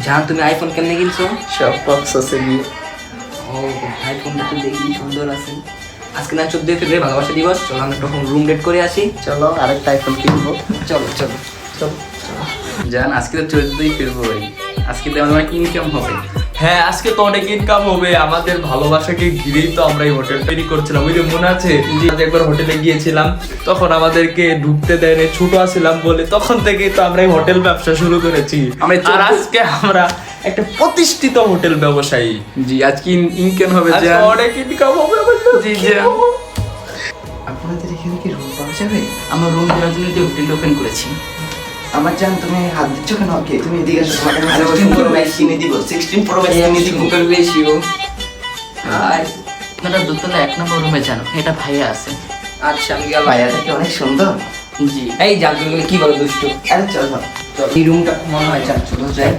জান তুমি আইফোন কেমনে কিনছো? সব বক্স আছে গিয়ে। ও আইফোনটা তো দেখি সুন্দর আছে। আজকে না 14 ফেব্রুয়ারি ভালোবাসা দিবস, চলো আমরা তখন রুম ডেট করে আসি। চলো আরেকটা আইফোন কিনবো। চলো চলো চলো। জান আজকে তো 14 ফেব্রুয়ারি, আজকে তো আমাদের অনেক ইনকাম হবে। হ্যাঁ, আজকে তো অনেক ইনকাম হবে। আমাদের ভালোবাসাকে ঘিরেই তো আমরা এই হোটেল তৈরি করছিলাম। ওই যে মনে আছে যে একবার হোটেলে গিয়েছিলাম, তখন আমাদেরকে ঢুকতে দেয়নি, ছোট আছিলাম বলে, তখন থেকেই তো আমরা এই হোটেল ব্যবসা শুরু করেছি। আর আজকে আমরা একটা প্রতিষ্ঠিত হোটেল ব্যবসায়ী। জি আজকে ইনকাম হবে আজকে জান। অনেক ইনকাম হবে আমাদের। জি জান। আপনাদের এখানে কি রুম পাওয়া যাবে? আমরা রুম দেওয়ার জন্য যে হোটেল ওপেন করেছি। আমার জান তুমি হাত দিচ্ছ কেন? ওকে তুমি এদিকে আসো, তোমাকে আমি আরে 16 Pro Max বেশি। কিনে দিব। 16 Pro Max কিনে দিব। Hotel ratio. আর আপনারা দোতলা 1 নম্বর রুমে যান, এটা ভাইয়া আছে। আচ্ছা আমি গেলাম। ভাইয়াটা কি অনেক সুন্দর? জি। এই জান তুমি কি বলো দুষ্টু? আরে চলো। এই রুমটা মনে হয় চার ছোট যায়।